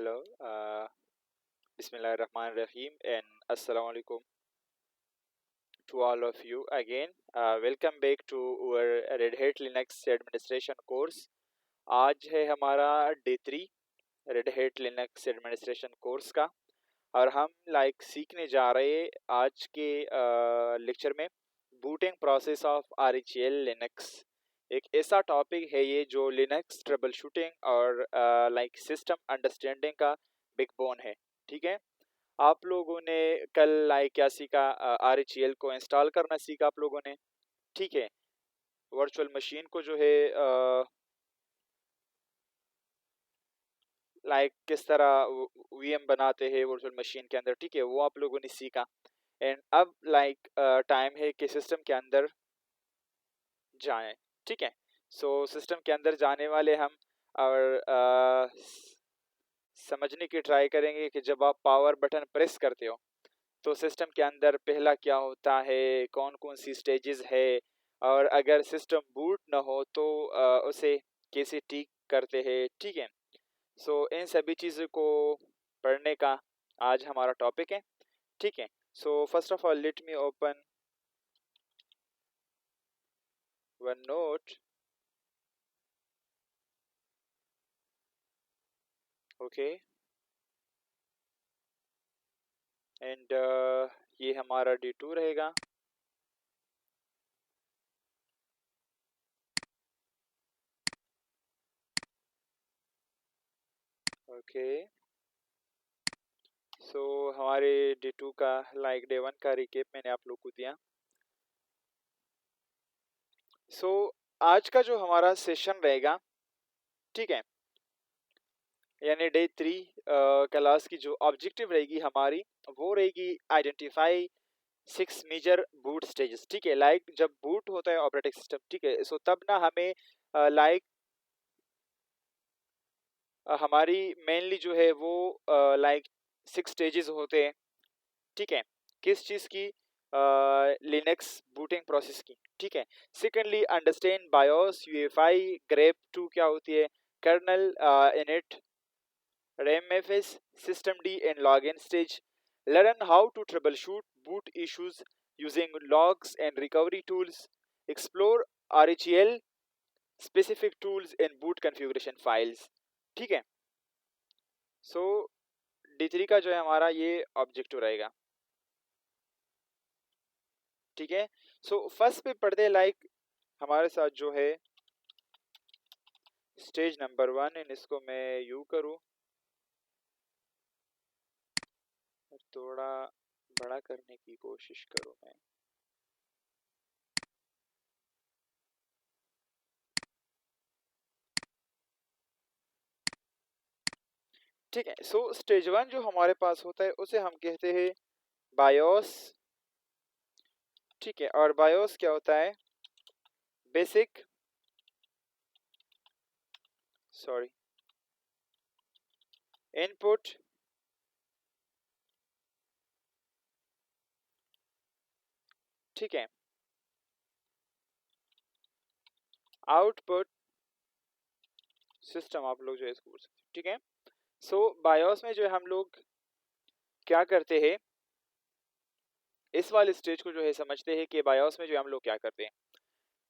Hello, Bismillahirrahmanirrahim, and Assalamu alaikum to all of you again. Welcome back to our Red Hat Linux Administration course. आज है हमारा day 3 red hate Linux administration course का और हम सीखने जा रहे हैं आज के लेक्चर में booting process of RHEL Linux. एक ऐसा टॉपिक है ये जो लिनक्स ट्रबल शूटिंग और सिस्टम अंडरस्टैंडिंग का बिग बोन है। ठीक है, आप लोगों ने कल क्या सीखा? RHEL को इंस्टॉल करना सीखा आप लोगों ने। ठीक है, वर्चुअल मशीन को जो है किस तरह VM बनाते हैं वर्चुअल मशीन के अंदर। ठीक है, वो आप लोगों ने सीखा। एंड अब टाइम है कि सिस्टम के अंदर जाएं। ठीक है, सो सिस्टम के अंदर जाने वाले हम और समझने की ट्राई करेंगे कि जब आप पावर बटन प्रेस करते हो तो सिस्टम के अंदर पहला क्या होता है, कौन कौन सी स्टेजेस है, और अगर सिस्टम बूट ना हो तो उसे कैसे ठीक करते हैं। ठीक है, सो इन सभी चीज़ों को पढ़ने का आज हमारा टॉपिक है। ठीक है, so first of all let me open one note. Okay, and ये हमारा D2 रहेगा। ओके, सो हमारे D2 का डे 1 का रिकेप मैंने आप लोग को दिया। सो आज का जो हमारा सेशन रहेगा, ठीक है, यानी डे 3 क्लास की जो ऑब्जेक्टिव रहेगी हमारी, वो रहेगी आइडेंटिफाई 6 मेजर बूट स्टेजेस। ठीक है, जब बूट होता है ऑपरेटिंग सिस्टम, ठीक है, सो तब ना हमें हमारी मेनली जो है वो 6 स्टेजेस होते हैं। ठीक है, किस चीज़ की? लिनक्स बूटिंग प्रोसेस की। ठीक है, secondly understand BIOS UEFI GRUB 2 क्या होती है, kernel init RAMFS, systemd and login stage. Learn how to troubleshoot boot issues using logs and recovery tools. Explore RHEL specific tools and boot configuration files. ठीक है, सो D3 का जो है हमारा ये ऑब्जेक्टिव रहेगा। ठीक है, सो फर्स्ट पे पढ़ते हमारे साथ जो है स्टेज नंबर 1, एंड इसको मैं यू करूँ, थोड़ा बड़ा करने की कोशिश करूँ मैं। ठीक है, सो स्टेज 1 जो हमारे पास होता है उसे हम कहते हैं बायोस। ठीक है, और बायोस क्या होता है? बेसिक सॉरी इनपुट ठीक है, आउटपुट सिस्टम आप लोग जो है इसको बोल सकते हैं। ठीक है, सो बायोस में जो है हम लोग क्या करते हैं, इस वाले स्टेज को जो है समझते हैं कि बायोस में जो हम लोग क्या करते हैं।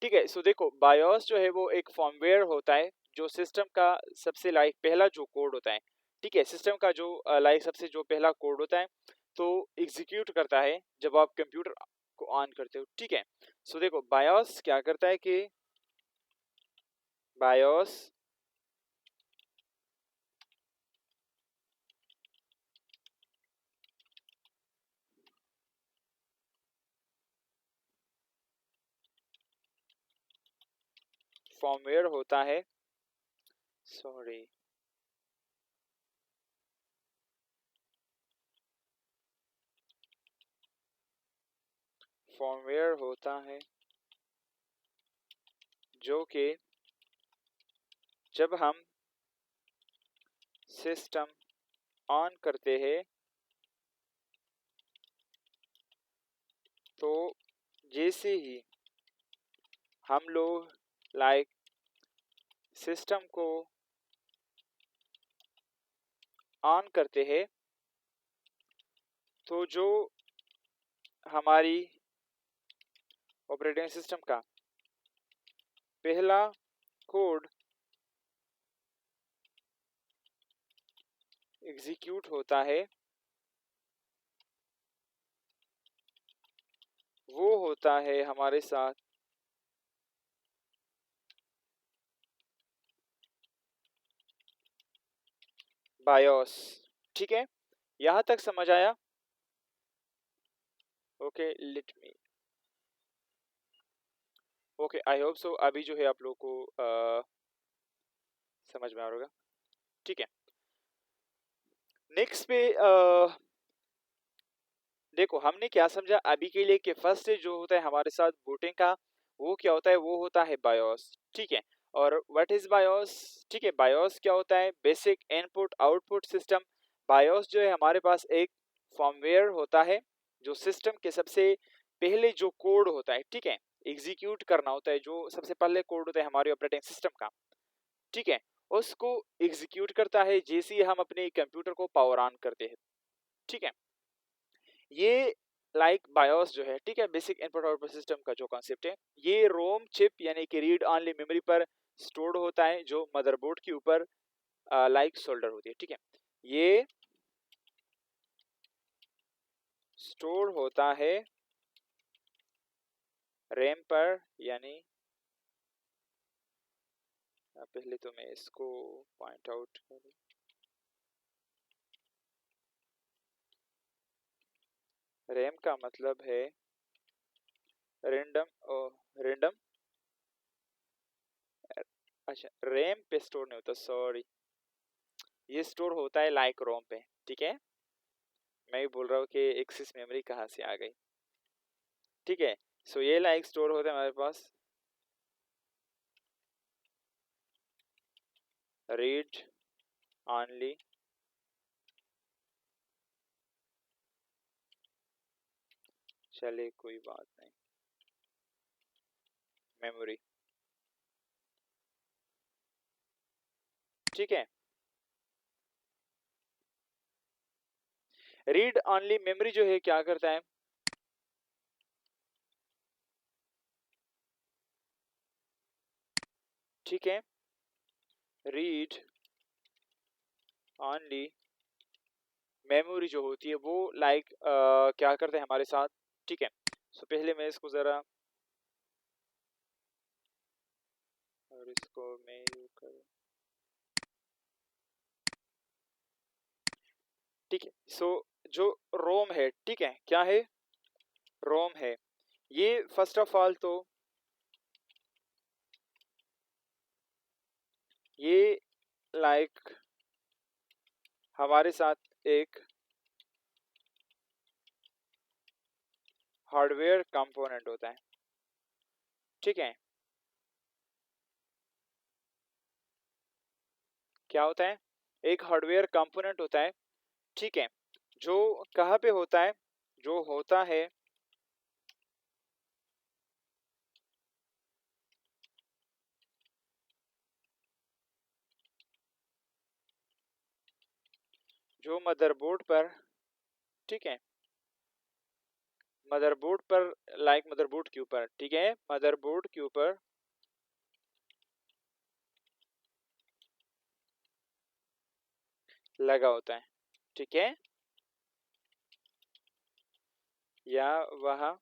ठीक है, सो देखो, बायोस जो है वो एक फॉर्मवेयर होता है जो सिस्टम का सबसे पहला जो कोड होता है। ठीक है, सिस्टम का जो सबसे जो पहला कोड होता है तो एग्जीक्यूट करता है जब आप कंप्यूटर को ऑन करते हो। ठीक है, सो देखो बायोस क्या करता है कि बायोस फॉर्मवेयर होता है, सॉरी फॉर्मवेयर होता है जो कि जब हम सिस्टम ऑन करते हैं तो जैसे ही हम लोग सिस्टम को ऑन करते हैं तो जो हमारी ऑपरेटिंग सिस्टम का पहला कोड एग्जीक्यूट होता है वो होता है हमारे साथ बायोस। ठीक है, यहां तक समझ आया? Okay let me, okay I hope so अभी जो है आप लोग को समझ में आ रहा होगा। ठीक है, नेक्स्ट पे देखो हमने क्या समझा अभी के लिए कि फर्स्ट जो होता है हमारे साथ बूटिंग का वो क्या होता है, वो होता है बायोस। ठीक है, और व्हाट इज बायोस? ठीक है, बायोस क्या होता है? Basic input output system. BIOS जो है हमारे पास एक फॉर्मवेयर होता है जो सिस्टम के सबसे पहले जो कोड होता है, ठीक है, एग्जीक्यूट करना होता है, जो सबसे पहले कोड होता है हमारे ऑपरेटिंग सिस्टम का, ठीक है, उसको एग्जीक्यूट करता है जैसे ही हम अपने कंप्यूटर को पावर ऑन करते हैं। ठीक है, ये लाइक बायोस जो है, ठीक है, बेसिक इनपुट आउटपुट सिस्टम का जो कॉन्सेप्ट है, ये रोम चिप यानी कि रीड ऑनली मेमोरी पर स्टोर्ड होता है जो मदरबोर्ड के ऊपर लाइक सोल्डर होती है। ठीक है, ये स्टोर होता है रैम पर, यानी पहले तो मैं इसको पॉइंट आउट करूं। रैम का मतलब है रैंडम और रैंडम, अच्छा रैम पे स्टोर नहीं होता, सॉरी, ये स्टोर होता है लाइक रोम पे। ठीक है, मैं भी बोल रहा हूँ कि एक्सिस मेमोरी कहाँ से आ गई। ठीक है, सो ये लाइक स्टोर होता है हमारे पास रीड ऑनली चले कोई बात नहीं मेमोरी। ठीक है, रीड ऑनली मेमोरी जो है क्या करता है, ठीक है, रीड ऑनली मेमोरी जो होती है वो लाइक क्या करते हैं हमारे साथ। ठीक है, सो पहले मैं इसको जरा और इसको मैं यू करूं। ठीक है, सो जो रोम है, ठीक है, क्या है, रोम है, ये फर्स्ट ऑफ ऑल तो ये लाइक हमारे साथ एक हार्डवेयर कंपोनेंट होता है। ठीक है, क्या होता है, एक हार्डवेयर कंपोनेंट होता है। ठीक है, जो कहाँ पे होता है, जो होता है जो मदरबोर्ड पर, ठीक है, मदरबोर्ड पर लाइक मदरबोर्ड के ऊपर, ठीक है, मदरबोर्ड के ऊपर लगा होता है। ठीक है, या वह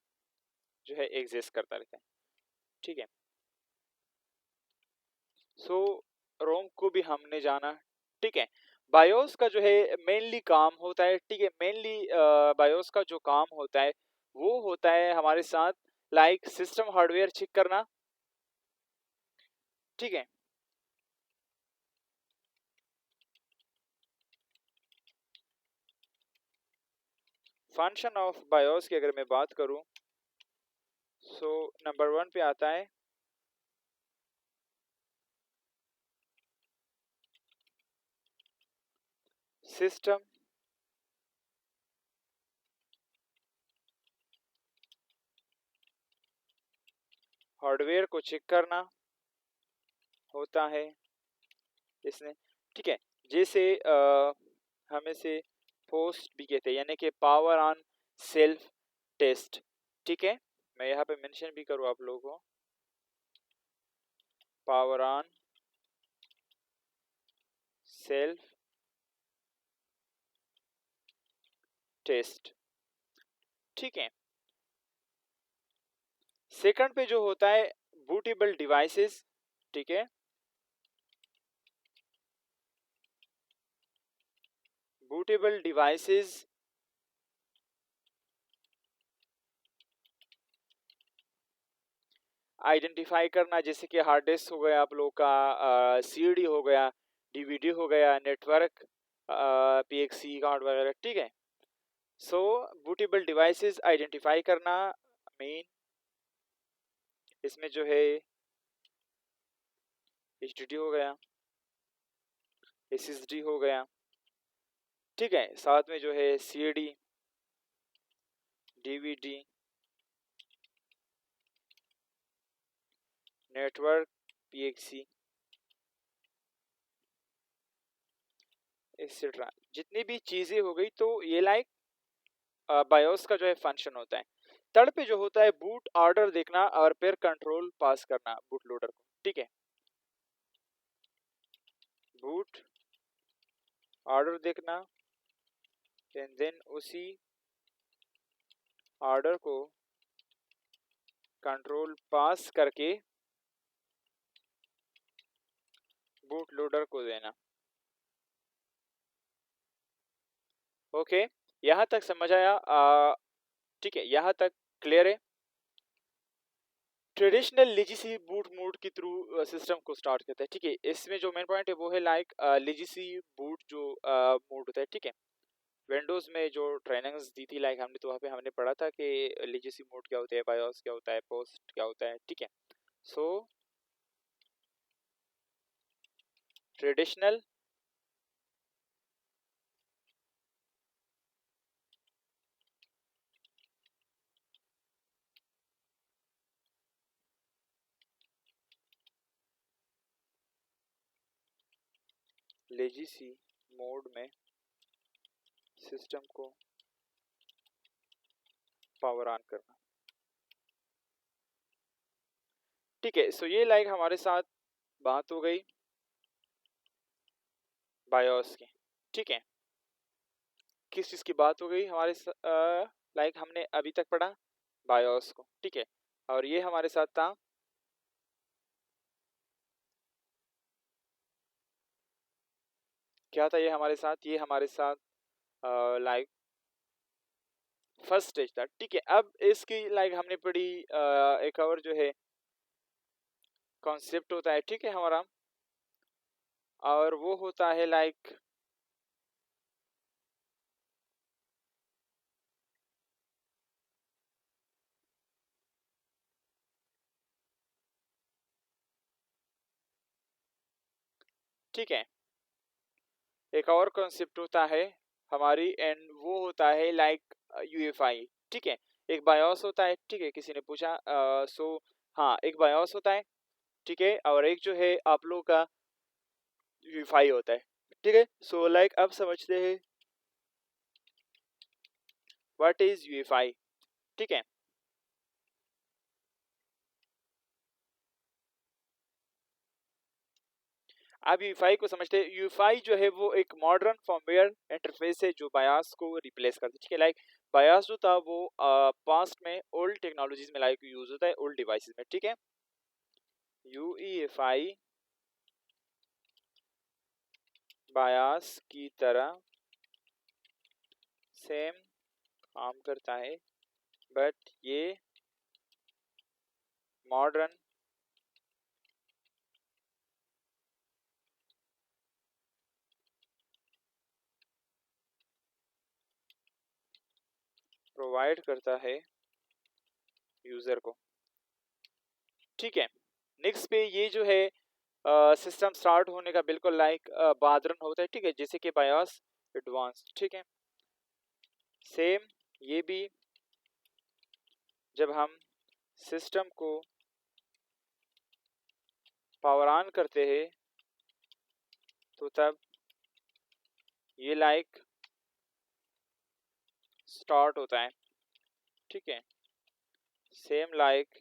जो है एग्जिस्ट करता रहता है। ठीक है, सो रोम को भी हमने जाना। ठीक है, बायोस का जो है मेनली काम होता है, ठीक है, मेनली बायोस का जो काम होता है वो होता है हमारे साथ लाइक सिस्टम हार्डवेयर चेक करना। ठीक है, फंक्शन ऑफ बायोस की अगर मैं बात करूं, सो नंबर वन पे आता है सिस्टम हार्डवेयर को चेक करना होता है इसने। ठीक है, जैसे हम इसे पोस्ट भी कहते हैं, यानी कि पावर ऑन सेल्फ टेस्ट। ठीक है, मैं यहाँ पे मेंशन भी करूँ आप लोगों को, पावर ऑन सेल्फ टेस्ट। ठीक है, सेकंड पे जो होता है बूटेबल डिवाइसेस। ठीक है, बूटेबल डिवाइसेस आइडेंटिफाई करना, जैसे कि हार्ड डिस्क हो गया आप लोग का, सीडी हो गया, डीवीडी हो गया, नेटवर्क, पीएक्सी कार्ड वगैरह। ठीक है, सो बूटेबल डिवाइसेस आइडेंटिफाई करना मेन, इसमें जो है एचडीडी हो गया, एसएसडी हो गया। ठीक है, साथ में जो है सीडी, डीवीडी, नेटवर्क, पीएक्सी, एक्सेट्रा, जितनी भी चीजें हो गई, तो ये लाइक बायोस का जो है फंक्शन होता है। थर्ड पे जो होता है बूट ऑर्डर देखना और फिर कंट्रोल पास करना बूट लोडर को। ठीक है, बूट ऑर्डर देखना एंड देन उसी ऑर्डर को कंट्रोल पास करके बूट लोडर को देना। ओके, यहाँ तक समझ आया? ठीक है, यहाँ तक क्लियर है? ट्रेडिशनल लेजेसी बूट मोड के थ्रू सिस्टम को स्टार्ट करता है। ठीक है, इसमें जो मेन पॉइंट है वो है लाइक लेजेसी बूट जो मोड होता है। ठीक है, विंडोज में जो ट्रेनिंग्स दी थी लाइक हमने, तो वहाँ पे हमने पढ़ा था कि लेजेसी मोड क्या होता है, बायोस क्या होता है, पोस्ट क्या होता है। ठीक है, सो ट्रेडिशनल लेजेसी मोड में सिस्टम को पावर ऑन करना। ठीक है, सो ये लाइक हमारे साथ बात हो गई बायोस की। ठीक है, किस चीज़ की बात हो गई हमारे लाइक हमने अभी तक पढ़ा बायोस को। ठीक है, और ये हमारे साथ था क्या था, ये हमारे साथ लाइक फर्स्ट स्टेज था। ठीक है, अब इसकी लाइक हमने पढ़ी एक और जो है कॉन्सेप्ट होता है। ठीक है, हमारा, और वो होता है लाइक ठीक है, एक और कॉन्सेप्ट होता है हमारी, एंड वो होता है लाइक यूएफआई। ठीक है, एक बायोस होता है। ठीक है, किसी ने पूछा, सो हाँ, एक बायोस होता है। ठीक है, और एक जो है आप लोगों का यूएफआई होता है। ठीक है, सो लाइक अब समझते हैं व्हाट इज यूएफआई। ठीक है, अब यूएफआई को समझते हैं। यूएफआई जो है वो एक मॉडर्न फर्मवेयर इंटरफेस है जो बायास को रिप्लेस करता है। ठीक है, लाइक बायास जो था वो पास्ट में ओल्ड टेक्नोलॉजीज में लाइक यूज होता है, ओल्ड डिवाइसेस में। ठीक है, यूईएफआई बायास की तरह सेम काम करता है, बट ये मॉडर्न प्रोवाइड करता है यूजर को। ठीक है, नेक्स्ट पे ये जो है सिस्टम स्टार्ट होने का बिल्कुल लाइक बादरन होता है। ठीक है, जैसे कि बायोस एडवांस। ठीक है, सेम ये भी जब हम सिस्टम को पावर ऑन करते हैं तो तब ये लाइक स्टार्ट होता है, ठीक है, सेम लाइक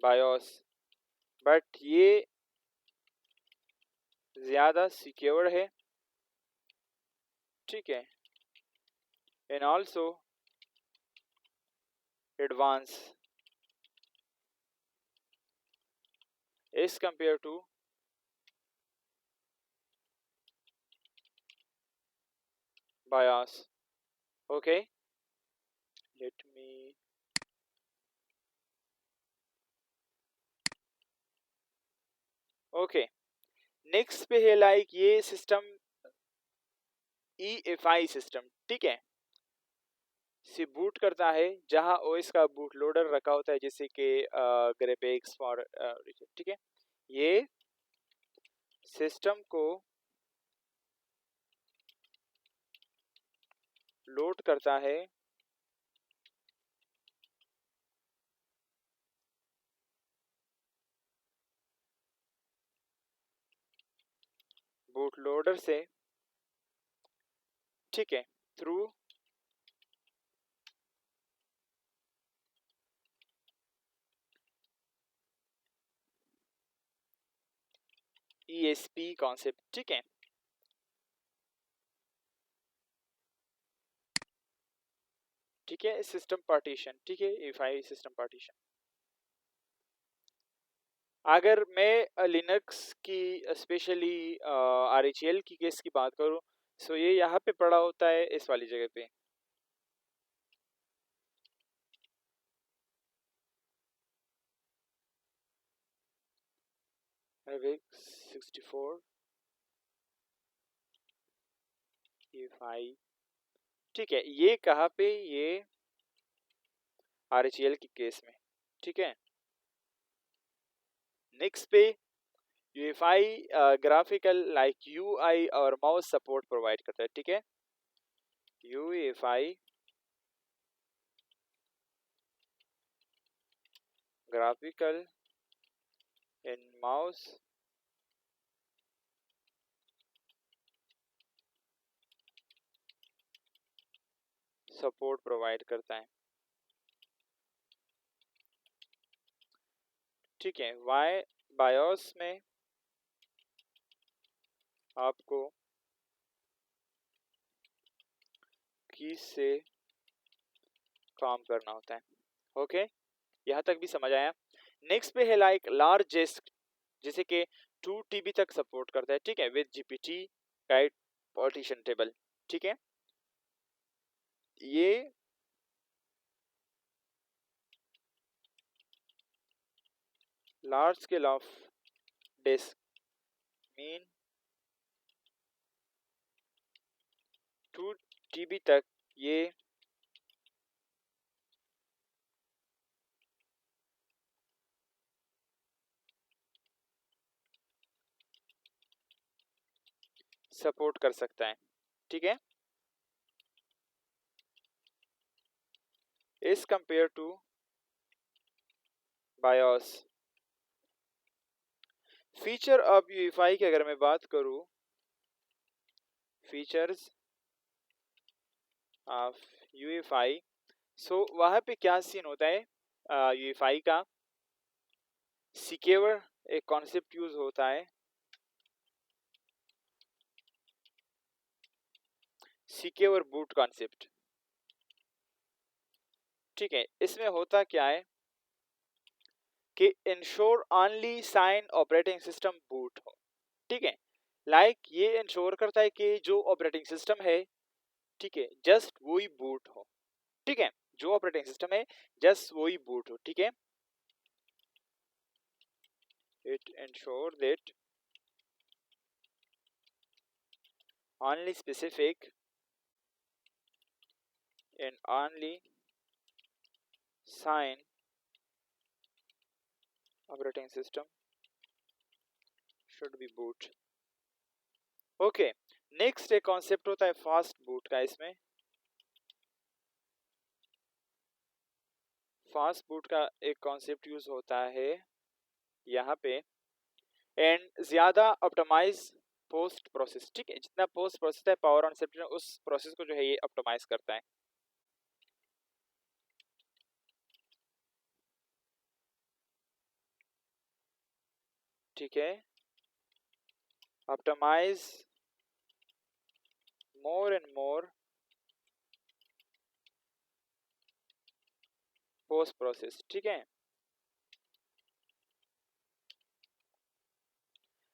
बायोस, बट ये ज़्यादा सिक्योर है, ठीक है, and also advance as compare to BIOS. Okay, let me, okay, next पे है लाइक ये सिस्टम EFI सिस्टम, ठीक है, से बूट करता है जहां ओएस का बूट लोडर रखा होता है, जैसे कि ग्राफिक्स फॉर, ठीक है, ये सिस्टम को लोड करता है बूट लोडर से, ठीक है, थ्रू ESP कॉन्सेप्ट, ठीक है, ठीक है, सिस्टम पार्टीशन, ठीक है, EFI सिस्टम पार्टीशन. अगर मैं लिनक्स की स्पेशली RHEL की केस की बात करूं, सो ये यहाँ पे पड़ा होता है इस वाली जगह पे, Havix 64 EFI, ठीक है, ये कहाँ पे, ये RHEL की केस में, ठीक है. नेक्स्ट पे UEFI ग्राफिकल लाइक UI और माउस सपोर्ट प्रोवाइड करता है, ठीक है, UEFI graphical and mouse support provide करता है, ठीक है. वाई बायोस में आपको कीज से काम करना होता है. ओके, यहाँ तक भी समझ आया. नेक्स्ट पे है लाइक लार्जेस्ट, जैसे कि 2 TB तक सपोर्ट करता है, ठीक है, with GPT GUID partition table, ठीक है. ये large scale of disk mean 2 TB तक ये सपोर्ट कर सकता है, ठीक है, is compare to BIOS. Feature of UEFI की अगर मैं बात करूं, फीचर्स ऑफ UEFI, सो वहाँ पे क्या सीन होता है, UEFI का सिक्योर एक कॉन्सेप्ट यूज होता है, सिक्योर बूट कॉन्सेप्ट, ठीक है. इसमें होता क्या है कि ensure only sign operating system boot हो, ठीक है, लाइक ये इंश्योर करता है कि जो ऑपरेटिंग सिस्टम है, ठीक है, जस्ट वही बूट हो, ठीक है, जो ऑपरेटिंग सिस्टम है जस्ट वही बूट हो, ठीक है. It ensure that only specific and only sign operating system should be boot. Okay, next एक कॉन्सेप्ट होता है फास्ट बूट का. इसमें फास्ट बूट का एक कॉन्सेप्ट यूज होता है यहाँ पे, एंड ज्यादा ऑप्टिमाइज पोस्ट प्रोसेस, ठीक है, जितना पोस्ट प्रोसेस है पावर ऑन सेपरेटर उस प्रोसेस को जो है ये ऑप्टिमाइज करता है। ठीक है, optimize more and more post process, ठीक है।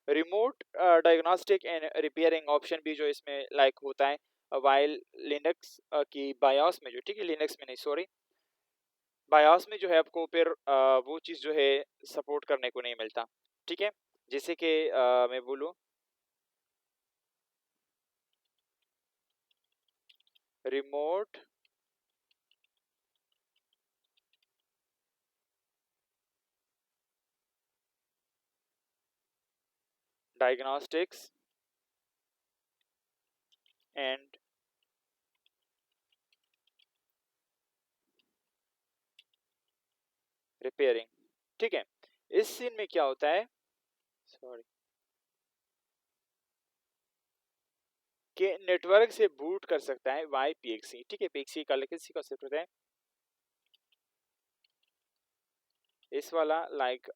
Remote diagnostic and repairing option भी जो इसमें लाइक होता है वाइल लिनक्स की बायोस में, जो ठीक है लिनक्स में नहीं सॉरी बायोस में जो है आपको फिर वो चीज़ जो है सपोर्ट करने को नहीं मिलता, ठीक है। जैसे कि मैं बोलूँ रिमोट डायग्नोस्टिक्स एंड रिपेयरिंग, ठीक है। इस सीन में क्या होता है, सॉरी, कि नेटवर्क से बूट कर सकता है वाई पीएक्सी, ठीक है। पीएक्सी का लेकिन कॉन्सेप्ट होता है इस वाला लाइक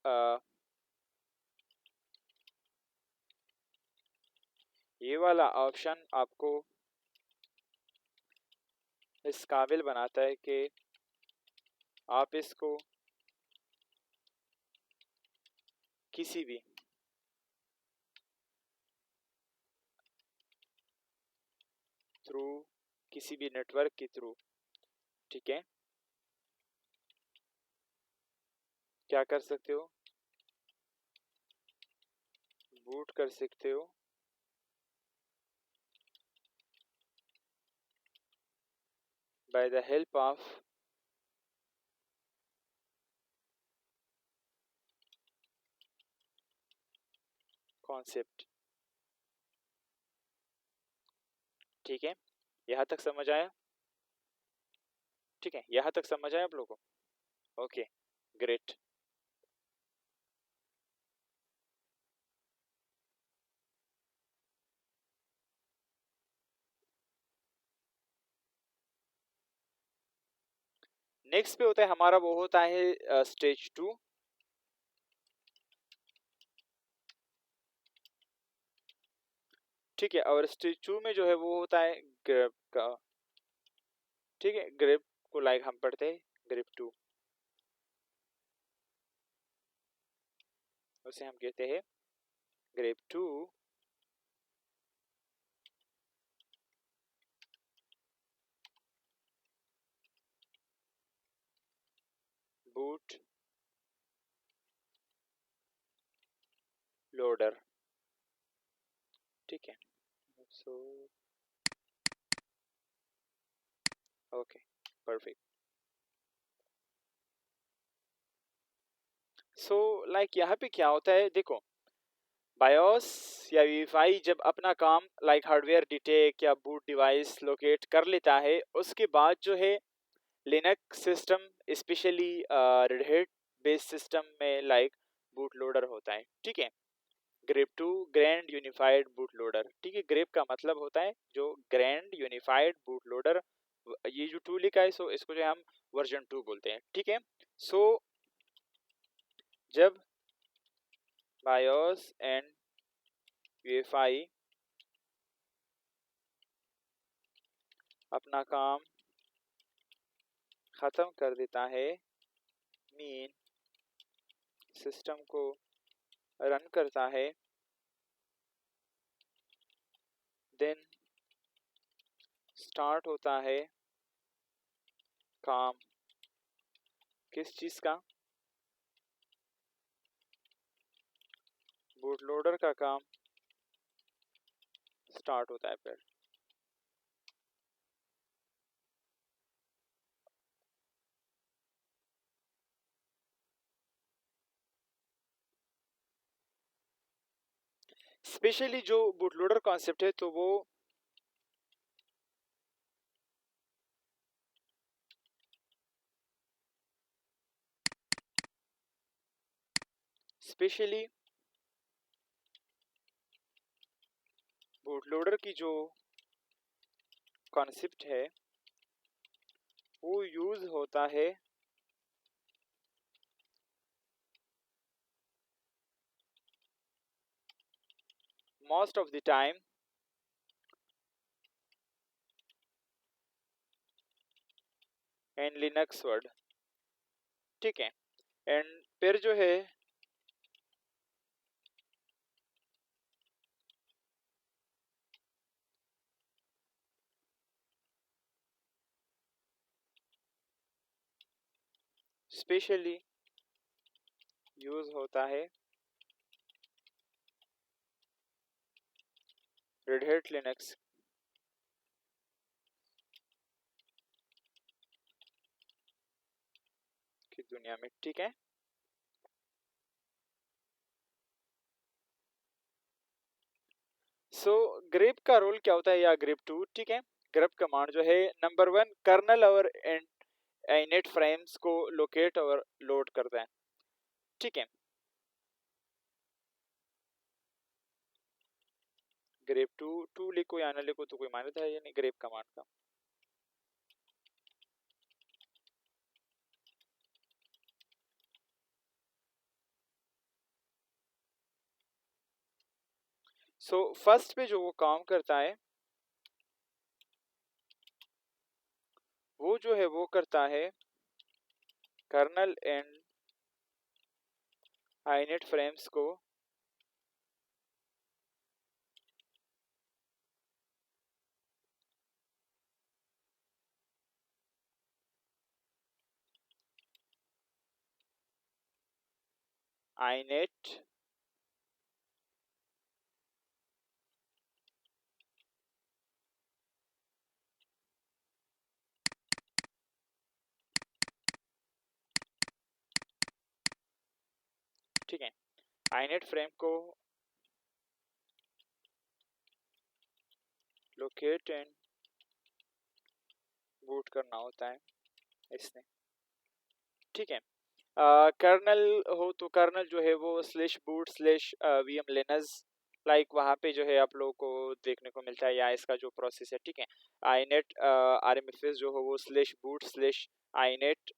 ये वाला ऑप्शन आपको इस काबिल बनाता है कि आप इसको किसी भी थ्रू किसी भी नेटवर्क के थ्रू, ठीक है, क्या कर सकते हो, बूट कर सकते हो by the help of concept, ठीक है। यहाँ तक समझ आया, ठीक है, यहाँ तक समझ आया आप लोगों को, ओके ग्रेट। नेक्स्ट पे होता है हमारा वो होता है स्टेज 2, ठीक है। और स्टेज 2 में जो है वो होता है ग्रेप का, ठीक है। ग्रेप को लाइक हम पढ़ते हैं ग्रेप 2, उसे हम कहते हैं ग्रेप 2 बूट लोडर, ठीक है। So okay perfect. So like यहाँ पे क्या होता है देखो, बायोस या वीफाई जब अपना काम लाइक हार्डवेयर डिटेक्ट या बूट डिवाइस लोकेट कर लेता है, उसके बाद जो है Linux system specially Red Hat based system में लाइक बूट लोडर होता है, ठीक है। GRUB 2 grand unified boot loader, ठीक है। ग्रेप का मतलब होता है जो ग्रैंड यूनिफाइड बूट लोडर, ये जो 2 लिखा है सो इसको जो है हम वर्जन 2 बोलते हैं, ठीक है। सो जब बायोस एंड यूएफआई अपना काम खत्म कर देता है, मीन सिस्टम को रन करता है, देन स्टार्ट होता है काम किस चीज का, बूट लोडर का काम स्टार्ट होता है फिर। स्पेशली जो बूट लोडर कॉन्सेप्ट है तो वो स्पेशली बूट लोडर की जो कॉन्सेप्ट है वो यूज होता है most of the time in Linux word, ठीक है। एंड फिर जो है स्पेशली यूज होता है रेड हैट लिनक्स की दुनिया में, ठीक है। सो ग्रेप का रोल क्या होता है या ग्रेप टू, ठीक है। ग्रेप कमांड जो है नंबर वन कर्नल और इनिट फ्रेम्स को लोकेट और लोड करता है, ठीक है। ग्रेप टू, टू लिखो या ना लिखो तो कोई मान्यता है या नहीं ग्रेप कमांड का। सो फर्स्ट पे जो वो काम करता है वो जो है वो करता है कर्नल एंड inet फ्रेम्स को inet ठीक है, inet फ्रेम को लोकेट एंड बूट करना होता है इसने, ठीक है। कर्नल हो तो कर्नल जो है वो slash boot slash VM Linux like वहाँ पे जो है आप लोगों को देखने को मिलता है, या इसका जो प्रोसेस है, ठीक है। आईनेट आरएमएफएस जो हो वो slash boot slash init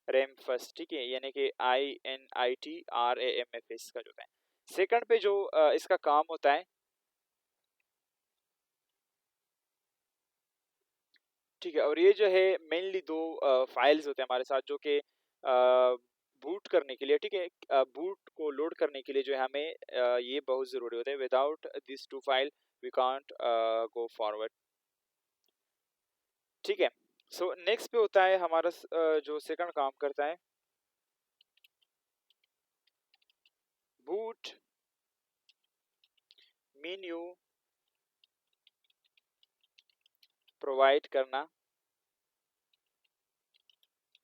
RAM first, ठीक है, यानी कि INITRAMFS का जो है। सेकंड पे जो इसका काम होता है, ठीक है। और ये जो है मेनली दो फाइल्स होते हैं हमारे साथ जो कि बूट करने के लिए, ठीक है, बूट को लोड करने के लिए जो है हमें ये बहुत ज़रूरी होता है। Without this two file we can't go forward, ठीक है। सो नेक्स्ट पे होता है हमारा जो सेकंड काम करता है बूट मेन्यू प्रोवाइड करना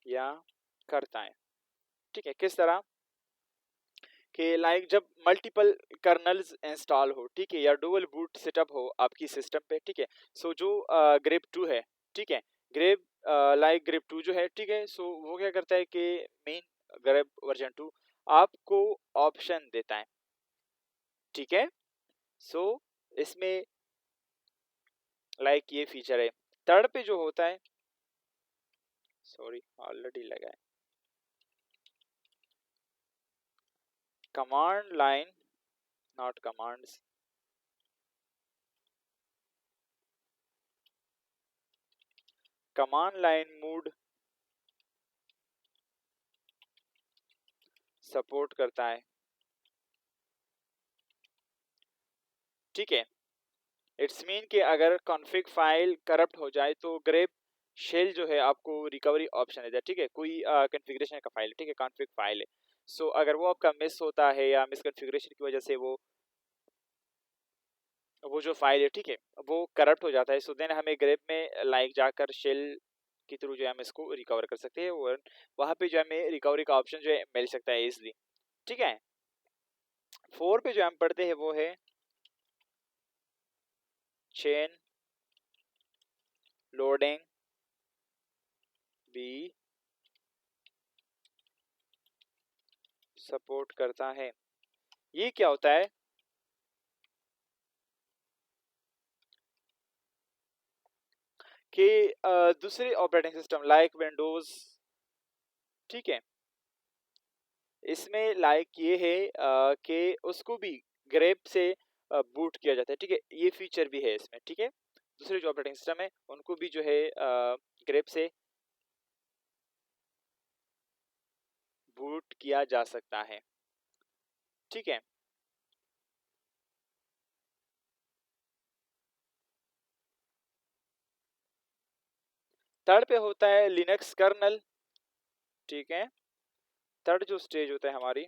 या करता है, ठीक है। किस तरह कि लाइक जब मल्टीपल कर्नल्स इंस्टॉल हो, ठीक है, या डुअल बूट सेटअप हो आपकी सिस्टम पे, ठीक है। सो जो ग्रेप टू है, ठीक है, ग्रेप लाइक ग्रेप टू जो है, ठीक है, सो वो क्या करता है कि मेन ग्रेप वर्जन टू आपको ऑप्शन देता है, ठीक है। सो इसमें लाइक ये फीचर है। थर्ड पे जो होता है, सॉरी ऑलरेडी लगा है, command line not commands, command line mode support करता है, ठीक है। इट्स मीन कि अगर कॉन्फ़िग फाइल करप्ट हो जाए तो ग्रेप शेल जो है आपको रिकवरी ऑप्शन देता है, ठीक है। कोई कॉन्फ़िगरेशन का फाइल है, ठीक है, कॉन्फ़िग फाइल है। सो अगर वो आपका मिस होता है या मिस कॉन्फ़िगरेशन की वजह से वो जो फाइल है, ठीक है, वो करप्ट हो जाता है, सो देन हमें ग्रेप में लाइक जाकर शेल के थ्रू जो है हम इसको रिकवर कर सकते हैं और वहाँ पे जो हमें रिकवरी का ऑप्शन जो है मिल सकता है इजिली, ठीक है। फोर पे जो हम पढ़ते हैं वो है चेन लोडिंग भी सपोर्ट करता है। ये क्या होता है, कि दूसरे ऑपरेटिंग सिस्टम लाइक विंडोज, ठीक है, इसमें लाइक ये है कि उसको भी ग्रेप से बूट किया जाता है, ठीक है, ये फीचर भी है इसमें, ठीक है। दूसरे जो ऑपरेटिंग सिस्टम है उनको भी जो है ग्रेप से बूट किया जा सकता है, ठीक है। थर्ड पे होता है लिनक्स कर्नल, ठीक है। थर्ड जो स्टेज होता है हमारी,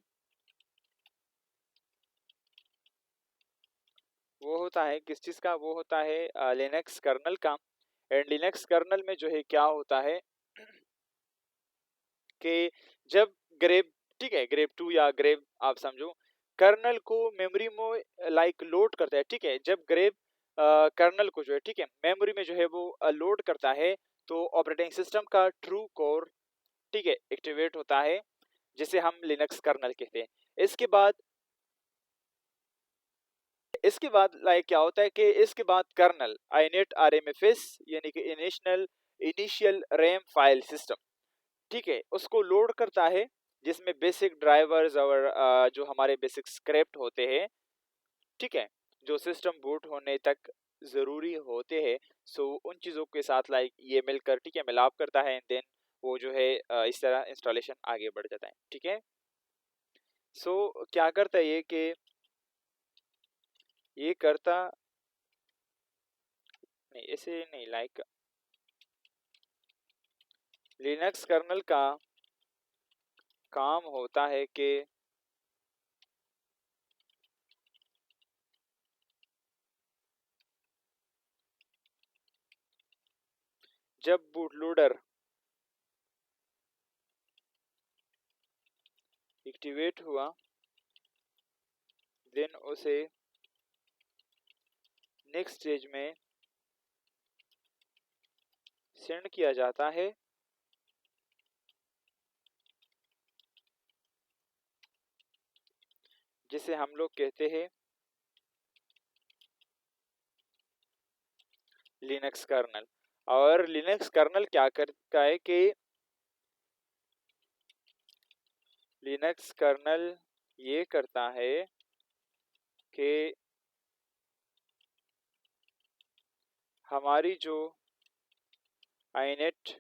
वो होता है किस चीज़ का, वो होता है लिनक्स कर्नल का। एंड लिनक्स कर्नल में जो है क्या होता है कि जब ग्रेप, ठीक है, ग्रेप 2 या ग्रेप आप समझो, कर्नल को मेमोरी में लाइक लोड करता है, ठीक है। जब ग्रेप कर्नल को जो है, ठीक है, मेमोरी में जो है वो लोड करता है, तो ऑपरेटिंग सिस्टम का ट्रू कोर, ठीक है, एक्टिवेट होता है, जिसे हम लिनक्स कर्नल कहते हैं। इसके बाद इसके बाद लाइक क्या होता है कि इसके बाद कर्नल inet rmfs यानी कि इनिशियल रैम फाइल सिस्टम, ठीक है, उसको लोड करता है, जिसमें बेसिक ड्राइवर्स और जो हमारे बेसिक स्क्रिप्ट होते हैं, ठीक है, जो सिस्टम बूट होने तक ज़रूरी होते हैं। सो उन चीज़ों के साथ लाइक ये मिलकर, ठीक है, मिलाप करता है, एंड देन वो जो है इस तरह इंस्टॉलेशन आगे बढ़ जाता है, ठीक है। सो क्या करता है ये कि ये करता नहीं, ऐसे नहीं, लाइक लिनक्स कर्नल का काम होता है कि जब बूटलोडर एक्टिवेट हुआ, देन उसे नेक्स्ट स्टेज में सेंड किया जाता है, जिसे हम लोग कहते हैं लिनक्स कर्नल। और लिनक्स कर्नल क्या करता है कि लिनक्स कर्नल ये करता है कि हमारी जो inet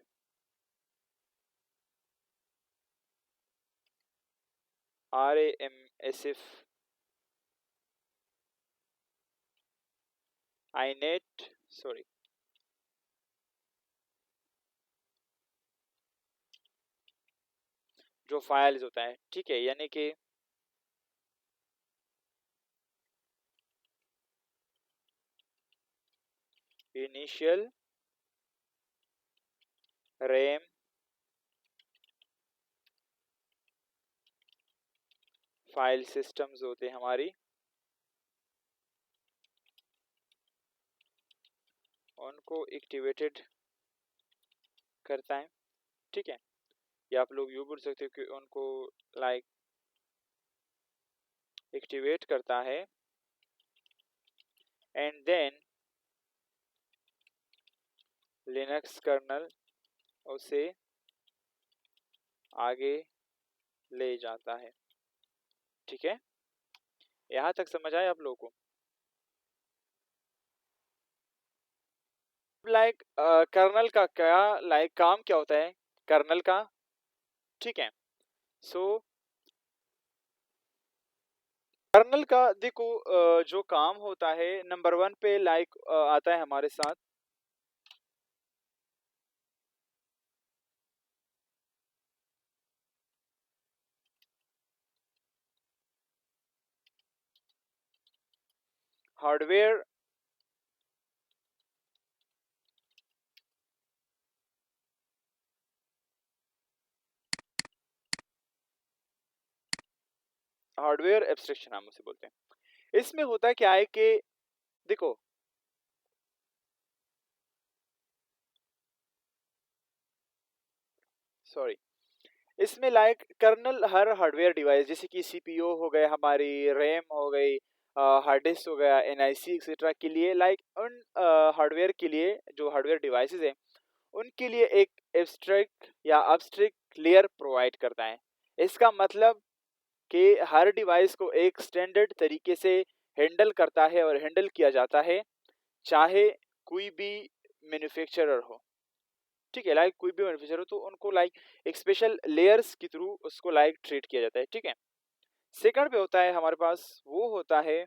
RAMSF inet सॉरी जो फाइल्स होता है, ठीक है, यानी कि इनिशियल रैम फाइल सिस्टम्स होते हैं हमारी, उनको एक्टिवेटेड करता है, ठीक है। या आप लोग यूँ बोल सकते हो कि उनको लाइक एक्टिवेट करता है, एंड देन लिनक्स कर्नल उसे आगे ले जाता है, ठीक है। यहाँ तक समझ आए आप लोगों को? लाइक कर्नल का क्या लाइक काम क्या होता है कर्नल का, ठीक है। सो कर्नल का देखो जो काम होता है नंबर वन पे लाइक आता है हमारे साथ हार्डवेयर, हार्डवेयर एब्स्ट्रैक्शन हम उसे बोलते हैं। इसमें होता है क्या है कि देखो सॉरी, इसमें लाइक कर्नल हर हार्डवेयर डिवाइस जैसे कि सीपीयू हो गए, हमारी रैम हो गई, हार्ड डिस्क हो गया, एनआईसी एक्सेट्रा के लिए, लाइक उन हार्डवेयर के लिए, जो हार्डवेयर डिवाइसेस हैं उनके लिए एक एब्स्ट्रैक्ट या अब्स्ट्रैक्ट लेयर प्रोवाइड करता है। इसका मतलब कि हर डिवाइस को एक स्टैंडर्ड तरीके से हैंडल करता है और हैंडल किया जाता है, चाहे कोई भी मैन्युफैक्चरर हो। ठीक है, लाइक कोई भी मैन्युफैक्चरर हो तो उनको लाइक एक स्पेशल लेयर्स के थ्रू उसको लाइक ट्रीट किया जाता है। ठीक है, सेकंड पे होता है हमारे पास, वो होता है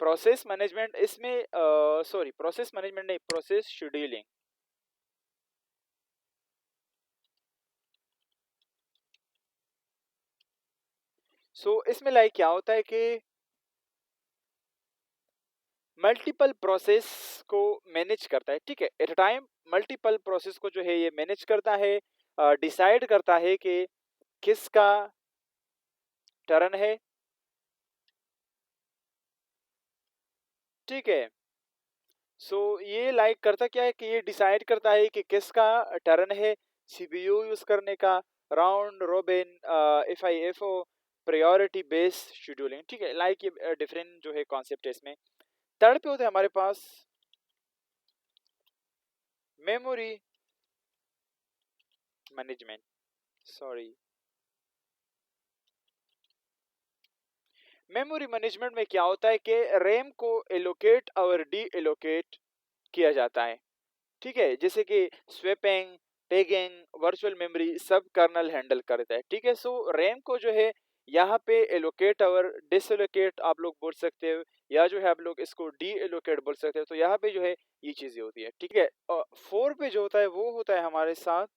प्रोसेस मैनेजमेंट। इसमें सॉरी, प्रोसेस मैनेजमेंट नहीं, प्रोसेस शेड्यूलिंग। इसमें लाइक क्या होता है कि मल्टीपल प्रोसेस को मैनेज करता है। ठीक है, at a time multiple process को जो है ये मैनेज करता है, डिसाइड करता है कि किसका टर्न है। ठीक है, ये लाइक करता क्या है कि ये डिसाइड करता है कि किसका टर्न है सीपीयू यूज करने का, round robin, F I F O, priority based scheduling. ठीक है, लाइक ये डिफरेंट जो है कॉन्सेप्ट है इसमें। थर्ड पे होता है हमारे पास memory management. Sorry, memory management में क्या होता है कि रैम को एलोकेट और डी एलोकेट किया जाता है। ठीक है, जैसे कि स्वैपिंग, टैगिंग, वर्चुअल मेमोरी सब कर्नल हैंडल करता है। ठीक है, रैम को जो है यहाँ पे एलोकेट और डिसएलोकेट आप लोग बोल सकते हो, या जो है आप लोग इसको डी एलोकेट बोल सकते हो। तो यहाँ पे जो है ये चीजें होती है। ठीक है, और फोर पे जो होता है वो होता है हमारे साथ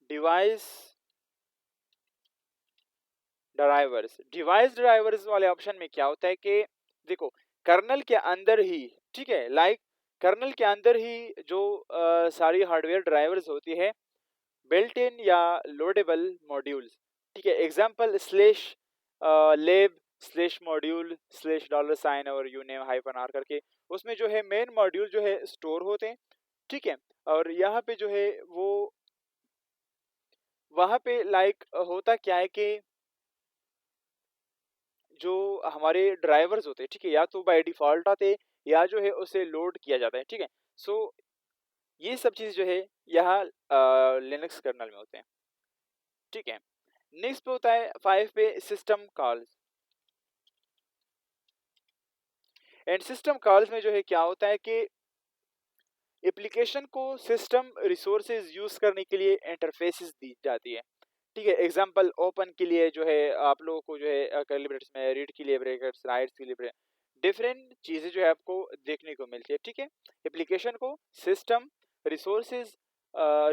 डिवाइस ड्राइवर्स। डिवाइस ड्राइवर्स वाले ऑप्शन में क्या होता है कि देखो, कर्नल के अंदर ही, ठीक है, लाइक कर्नल के अंदर ही जो सारी हार्डवेयर ड्राइवर्स होती है, बिल्ट इन या लोडेबल मॉड्यूल्स। ठीक है, example slash lib slash module slash dollar sign और यूनेम हाइफन आर करके, उसमें जो है मेन मॉड्यूल जो है स्टोर होते हैं। ठीक है, और यहाँ पे जो है वो वहाँ पे लाइक होता क्या है कि जो हमारे ड्राइवर्स होते हैं, ठीक है, या तो बाय डिफॉल्ट आते हैं या जो है उसे लोड किया जाता है। ठीक है, सो ये सब चीज जो है यहाँ लिनक्स कर्नल में होते हैं। ठीक है, नेक्स्ट पे होता है फाइव पे system calls. And system calls में जो है क्या होता है कि एप्लीकेशन को सिस्टम रिसोर्सेज यूज करने के लिए इंटरफेसेस दी जाती है। ठीक है, एग्जांपल ओपन के लिए जो है आप लोगों को जो है कर्ली ब्रैकेट्स में, रीड के लिए ब्रैकेट्स, राइट्स के लिए डिफरेंट चीजें जो है आपको देखने को मिलती है। ठीक है, एप्लीकेशन को सिस्टम रिसोर्सेज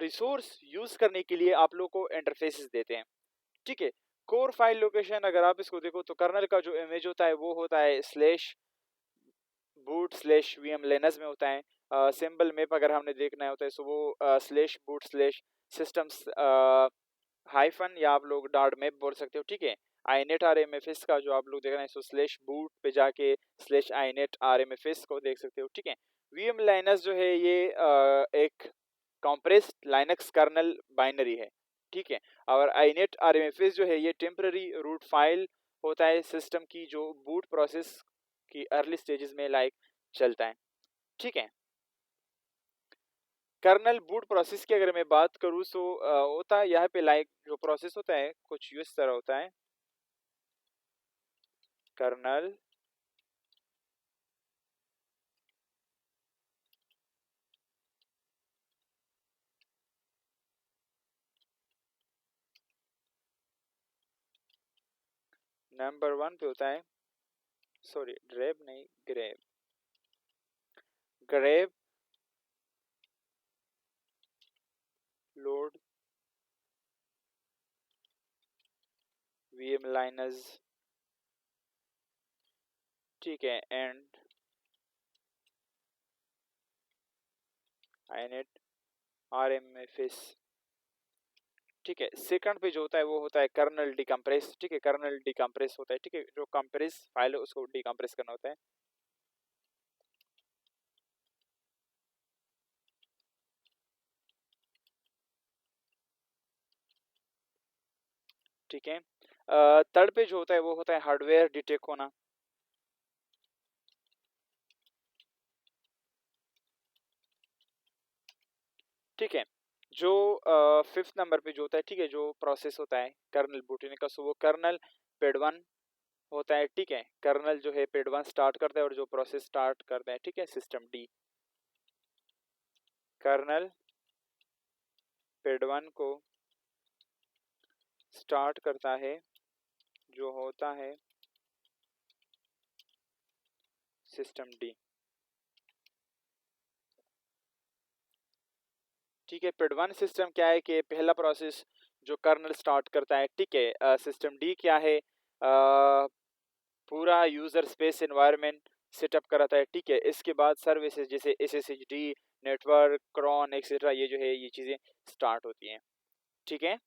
रिसोर्स यूज करने के लिए आप लोग को इंटरफेसेस देते हैं। ठीक है, कोर फाइल लोकेशन अगर आप इसको देखो तो कर्नल का जो इमेज होता है वो होता है स्लैश बूट स्लैश वीएम लेनस में होता है। सिंबल मैप अगर हमने देखना होता है सो वो slash boot slash systems hyphen या आप लोग डॉट मैप बोल सकते हो। ठीक है, I net R M F S का जो आप लोग देख रहे हैं सो स्लैश बूट पे जाके स्लैश आई net R M F S को देख सकते हो। ठीक है, वीएम लाइनस जो है ये एक कॉम्प्रेस्ड लाइनक्स कर्नल बाइनरी है। ठीक है, और I net R M F S जो है ये टेम्पररी रूट फाइल होता है सिस्टम की, जो बूट प्रोसेस की अर्ली स्टेजेस में लाइक चलता है। ठीक है, कर्नल बूट प्रोसेस की अगर मैं बात करूँ सो होता है यहाँ पे लाइक जो प्रोसेस होता है कुछ इस तरह होता है। कर्नल नंबर वन पे होता है, सॉरी ड्रेब नहीं, grab, grab load VM liners. ठीक है, एंड आईनेट आरएमएफएस। ठीक है, सेकंड पे जो होता है वो होता है कर्नल डिकम्प्रेस। ठीक है, कर्नल डिकम्प्रेस होता है। ठीक है, जो कंप्रेस फाइल है उसको डिकम्प्रेस करना होता है। ठीक है। थर्ड पे जो होता है वो होता है हार्डवेयर डिटेक्ट होना। ठीक है। जो फिफ्थ नंबर पे जो होता है, ठीक है, जो प्रोसेस होता है कर्नल बूटने का, सो वो कर्नल पेड वन होता है। ठीक है, कर्नल जो है पेड वन स्टार्ट करता है और जो प्रोसेस स्टार्ट करता है, ठीक है, systemd. Kernel PID one को स्टार्ट करता है जो होता है सिस्टम डी। ठीक है, पेड वन सिस्टम क्या है कि पहला प्रोसेस जो कर्नल स्टार्ट करता है, ठीक है। सिस्टम डी क्या है, पूरा यूजर स्पेस एनवायरनमेंट सेटअप कराता है। ठीक है, इसके बाद सर्विसेज जैसे SSHD, नेटवर्क, क्रॉन एक्सेट्रा, ये जो है ये चीज़ें स्टार्ट होती हैं। ठीक है।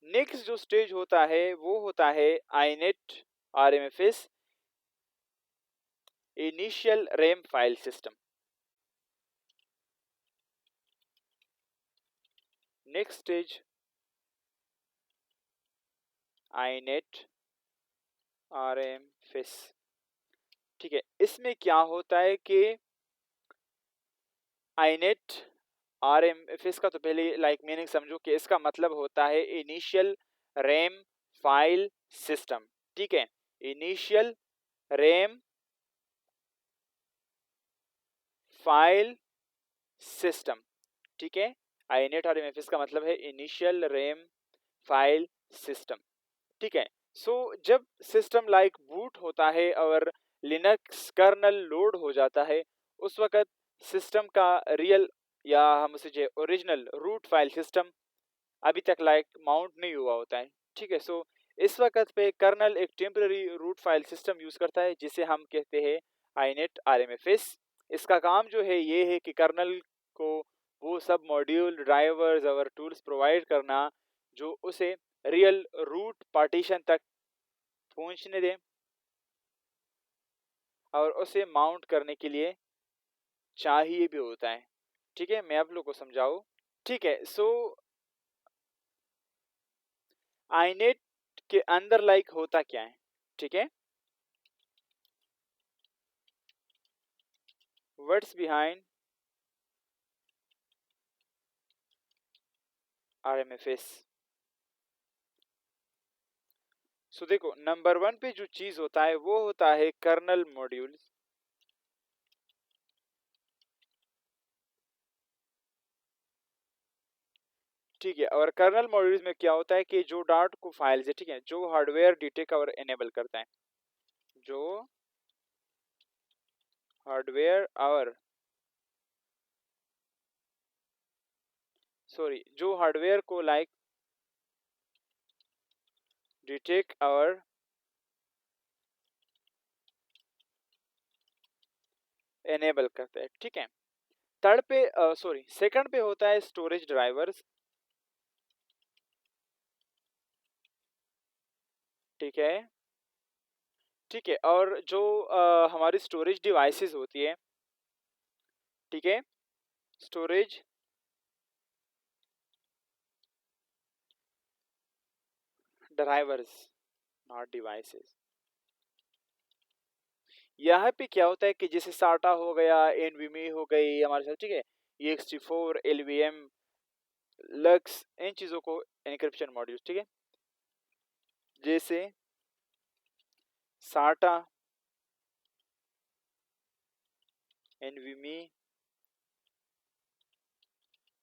नेक्स्ट जो स्टेज होता है वो होता है init RMFS, initial RAM file system. Next stage init RMFS। ठीक है, इसमें क्या होता है कि आईनेट RMFS का तो पहले लाइक मीनिंग समझो कि इसका मतलब होता है इनिशियल रैम फाइल सिस्टम। ठीक है, इनिशियल रैम फाइल सिस्टम। ठीक है, आईनेट RMFS का मतलब है इनिशियल रैम फाइल सिस्टम। ठीक है। सो जब सिस्टम लाइक बूट होता है और लिनक्स कर्नल लोड हो जाता है, उस वक्त सिस्टम का रियल या हम उसे जो ओरिजिनल रूट फाइल सिस्टम अभी तक लाइक माउंट नहीं हुआ होता है। ठीक है। सो इस वक्त पे कर्नल एक temporary root file system use करता है जिसे हम कहते हैं आईनेट RMFS। इसका काम जो है ये है कि कर्नल को वो सब मॉड्यूल, ड्राइवर्स और टूल्स प्रोवाइड करना जो उसे रियल रूट पार्टीशन तक पहुंचने दें और उसे माउंट करने के लिए चाहिए भी होता है। ठीक है, मैं आप लोग को समझाऊं। ठीक है। सो आईनेट के अंदर लाइक होता क्या है, ठीक है, व्हाट्स बिहाइंड RMFS। सो देखो, नंबर वन पे जो चीज होता है वो होता है कर्नल मॉड्यूल। ठीक है, और कर्नल मॉड्यूल्स में क्या होता है कि जो डाट को फाइल्स है, ठीक है, जो हार्डवेयर डिटेक्ट और एनेबल करता है, जो हार्डवेयर और सॉरी जो हार्डवेयर को लाइक डिटेक्ट और एनेबल करता है। ठीक है, थर्ड पे सॉरी सेकंड पे होता है स्टोरेज ड्राइवर्स। ठीक है। ठीक है, और जो हमारी स्टोरेज डिवाइसेस होती है, ठीक है, स्टोरेज ड्राइवर्स नॉट डिवाइसेस। यहाँ पे क्या होता है कि जैसे साटा हो गया, एनवीएमई हो गई हमारे साथ, ठीक है, ext4, LVM, लक्स, इन चीज़ों को एन्क्रिप्शन मॉड्यूल्स, ठीक है, जैसे साटा, NVMe,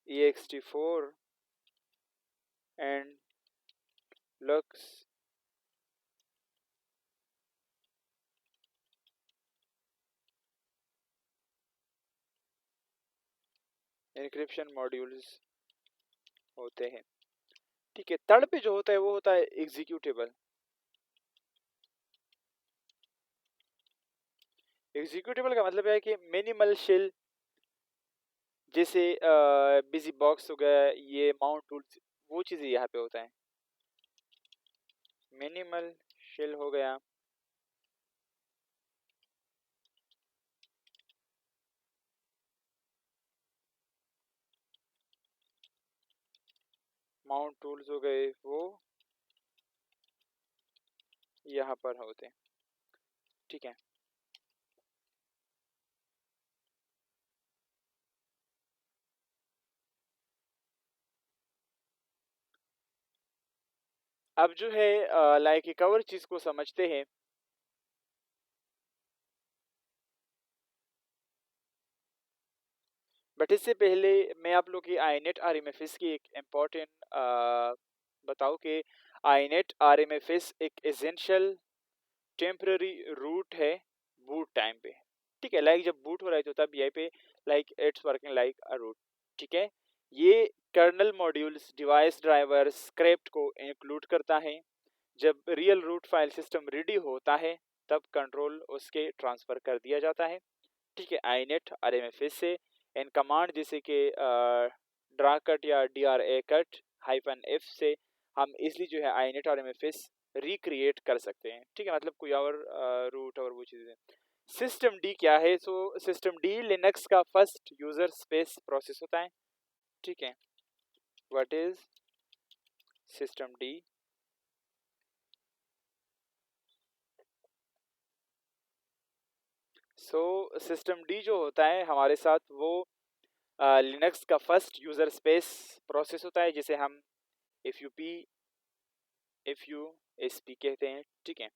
ext4 and lux encryption modules होते हैं। ठीक है, थर्ड पे जो होता है वो होता है एग्जीक्यूटेबल। एग्जीक्यूटेबल का मतलब है कि मिनिमल शेल, जैसे बिजी बॉक्स हो गया, ये माउंट टूल्स, वो चीज़ें यहाँ पे होता है। मिनिमल शेल हो गया, माउंट टूल्स हो गए वो यहाँ पर होते हैं, ठीक है। अब जो है लाइक एक और चीज को समझते हैं। बट इससे पहले मैं आप लोग की आईनेट आरएमएफएस की एक इम्पॉर्टेंट बताऊं कि आईनेट आरएमएफएस एक एसेंशियल टेम्पररी रूट है बूट टाइम पे, ठीक है। लाइक जब बूट हो रहा है तो तब यहीं पे like it's working like a root, ठीक है। ये kernel modules device driver script को इंक्लूड करता है। जब real root file system ready होता है तब कंट्रोल उसके ट्रांसफर कर दिया जाता है, ठीक है। आईनेट आरएमएफएस से इन कमांड जैसे कि ड्रा कट या D R A cut hyphen F से हम इसलिए जो है आईनेट आरएमएफएस रिक्रिएट कर सकते हैं, ठीक है। मतलब कोई और रूट और वो चीज़ें। सिस्टम डी क्या है? सो सिस्टम डी लिनक्स का फर्स्ट यूजर स्पेस प्रोसेस होता है, ठीक है। What is system D? So system D जो होता है हमारे साथ वो लिनक्स का फर्स्ट यूजर स्पेस प्रोसेस होता है, जिसे हम एफ यू एस पी कहते हैं, ठीक है।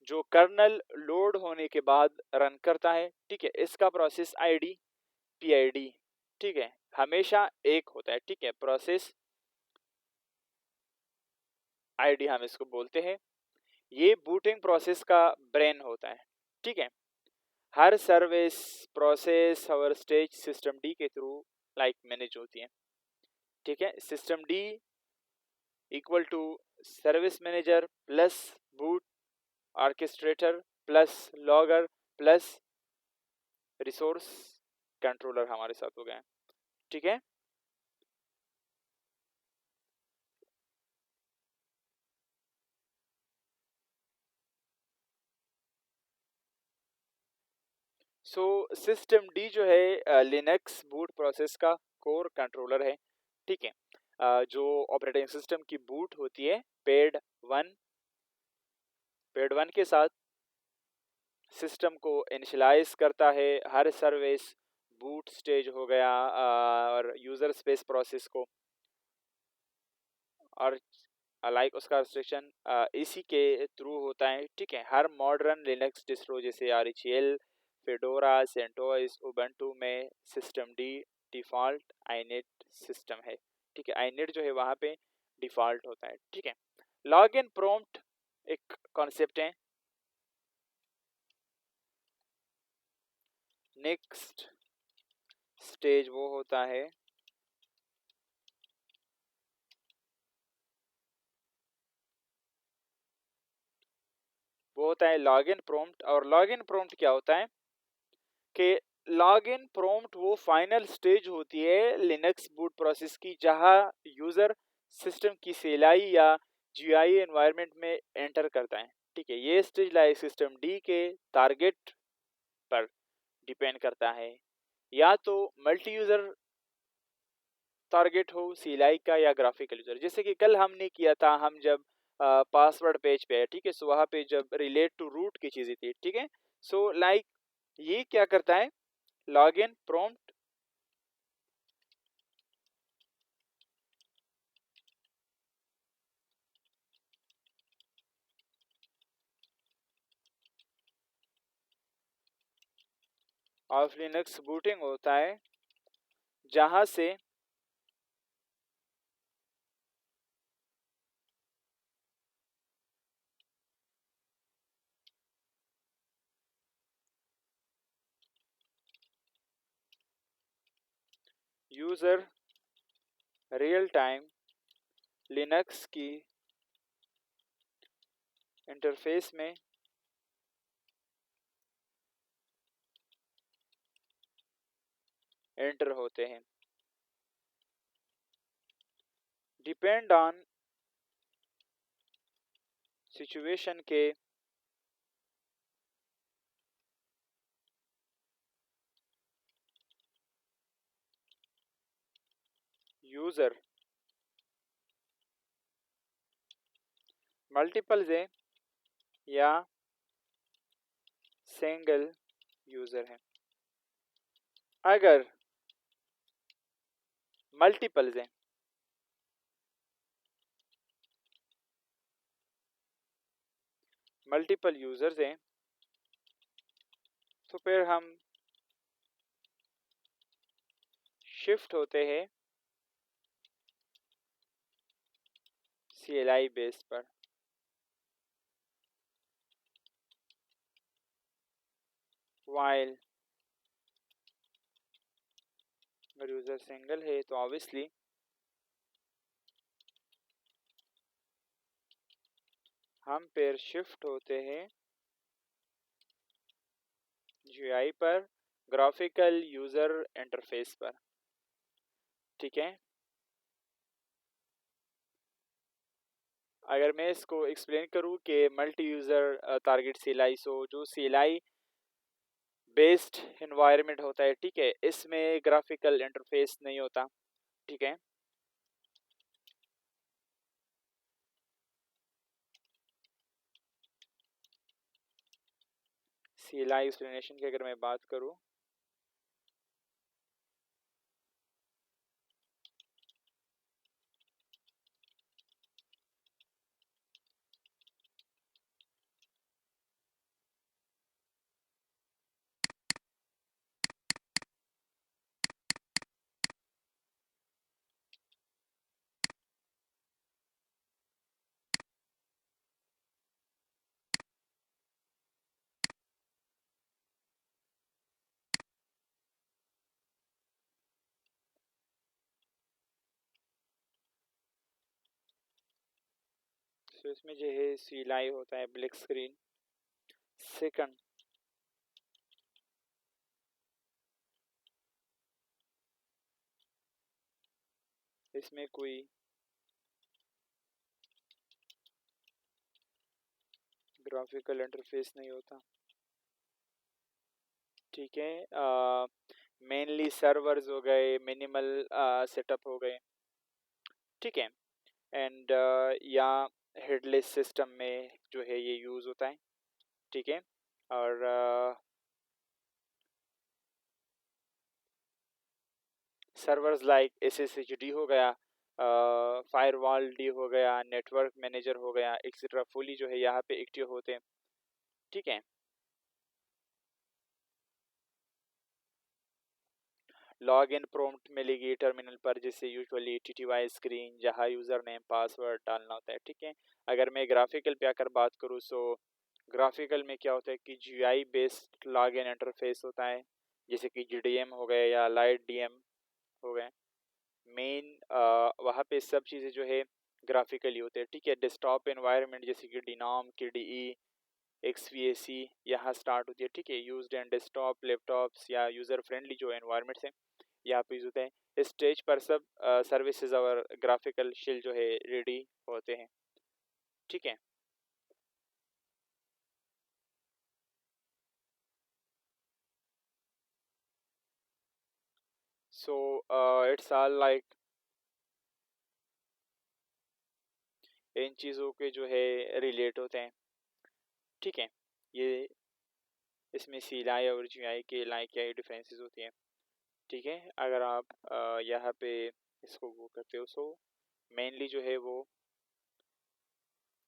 जो कर्नल लोड होने के बाद रन करता है, ठीक है। इसका process ID P I D, ठीक है, हमेशा एक होता है, ठीक है। प्रोसेस आईडी हम इसको बोलते हैं। ये बूटिंग प्रोसेस का ब्रेन होता है, ठीक है। हर सर्विस प्रोसेस और स्टेज सिस्टम डी के थ्रू लाइक मैनेज होती है, ठीक है। Systemd equal to service manager plus boot orchestrator plus logger plus resource controller हमारे साथ हो गए, ठीक है। सो सिस्टम डी जो है लिनक्स बूट प्रोसेस का कोर कंट्रोलर है, ठीक है। जो ऑपरेटिंग सिस्टम की बूट होती है पेड वन पेड वन के साथ सिस्टम को इनिशियलाइज करता है। हर सर्विस बूट स्टेज हो गया और यूजर स्पेस प्रोसेस को, और लाइक उसका रिस्ट्रिक्शन इसी के थ्रू होता है, ठीक है। हर मॉडर्न लिनक्स डिस्ट्रो जैसे आरएचएल फेडोरा सेंटोस उबंटू में सिस्टम डी डिफॉल्ट आईनेट सिस्टम है, ठीक है। आईनेट जो है वहाँ पे डिफॉल्ट होता है, ठीक है। लॉग इन प्रॉम्प्ट एक कॉन्सेप्ट है। नेक्स्ट स्टेज वो होता है लॉग इन प्रॉम्प्ट। और लॉग इन प्रॉम्प्ट क्या होता है कि लॉग इन प्रॉम्प्ट वो फाइनल स्टेज होती है लिनक्स बूट प्रोसेस की जहां यूजर सिस्टम की सेलाई या जीआई एनवायरनमेंट में एंटर करता है, ठीक है। ये स्टेज लाइक सिस्टम डी के टारगेट पर डिपेंड करता है, या तो मल्टी यूजर टारगेट हो सीलाई का या ग्राफिकल यूजर। जैसे कि कल हमने किया था, हम जब पासवर्ड पेज पे है, ठीक है। सो वहाँ पे जब रिलेट टू रूट की चीजें थी, ठीक है। सो लाइक ये क्या करता है log in prompt of Linux booting होता है जहां से यूजर रियल टाइम लिनक्स की इंटरफेस में एंटर होते हैं। डिपेंड ऑन सिचुएशन के यूजर मल्टीपल्स है या सिंगल यूजर है? अगर मल्टीपल्स है, मल्टीपल यूजर्स हैं, तो फिर हम शिफ्ट होते हैं CLI बेस पर। वाइल अगर यूजर सिंगल है तो ऑब्वियसली हम फिर शिफ्ट होते हैं GUI पर, ग्राफिकल यूजर इंटरफेस पर। ठीक है, अगर मैं इसको एक्सप्लेन करूँ कि मल्टी यूजर टारगेट CLI, सो जो CLI बेस्ड इन्वायरमेंट होता है, ठीक है, इसमें ग्राफिकल इंटरफेस नहीं होता। ठीक है, CLI एक्सप्लेनेशन की अगर मैं बात करूँ, तो इसमें जो है CLI होता है ब्लैक स्क्रीन। सेकंड, इसमें कोई ग्राफिकल इंटरफेस नहीं होता। ठीक है, मेनली सर्वर्स हो गए, मिनिमल सेटअप हो गए। ठीक है, एंड या हेडलेस सिस्टम में जो है ये यूज़ होता है। ठीक है, और सर्वर्स लाइक SSHD हो गया, फायरवॉल डी हो गया, नेटवर्क मैनेजर हो गया, एक्सेट्रा फुली जो है यहाँ पे एक्टिव होते हैं। ठीक है, लॉग इन प्रॉम्प्ट मिलेगी टर्मिनल पर, जिससे यूजुअली TTY स्क्रीन जहाँ यूज़र नेम पासवर्ड डालना होता है। ठीक है, अगर मैं ग्राफिकल पे आकर बात करूँ, सो ग्राफिकल में क्या होता है कि GUI based log in interface होता है, जैसे कि GDM हो गए या लाइट DM हो गए। मेन वहाँ पे सब चीज़ें जो है ग्राफिकली होते हैं। ठीक है, डेस्कटॉप एनवायरनमेंट जैसे कि DNOM, KDE, XVAC यहाँ स्टार्ट होती है। ठीक है, यूज्ड एंड डेस्कटॉप लैपटॉप्स या यूज़र फ्रेंडली जो एनवायरनमेंट्स हैं यहाँ पे यूज होते हैं। स्टेज पर सब सर्विसेज और ग्राफिकल शिल जो है रेडी होते हैं। ठीक है, so it's all like in चीज़ों के जो है रिलेट होते हैं। ठीक है, ये इसमें CLI और GUI के लाइक क्या डिफरेंसेस होती हैं। ठीक है, अगर आप यहाँ पे इसको वो करते हो, सो मेनली जो है वो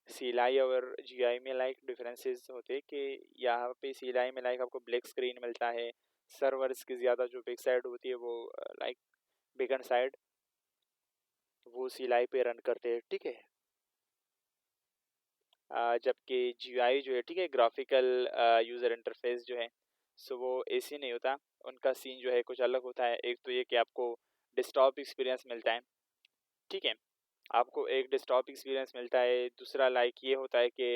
CLI और GUI में लाइक डिफरेंसेस होते हैं कि यहाँ पे CLI में लाइक आपको ब्लैक स्क्रीन मिलता है, सर्वर्स की ज़्यादा जो बैक साइड होती है वो लाइक बैकएंड साइड वो CLI पे रन करते हैं। ठीक है, जबकि GUI जो है, ठीक है, ग्राफिकल यूज़र इंटरफेस जो है, सो वो ऐसे नहीं होता। उनका सीन जो है कुछ अलग होता है। एक तो ये कि आपको डेस्कटॉप एक्सपीरियंस मिलता है। ठीक है, आपको एक डेस्कटॉप एक्सपीरियंस मिलता है। दूसरा लाइक ये होता है कि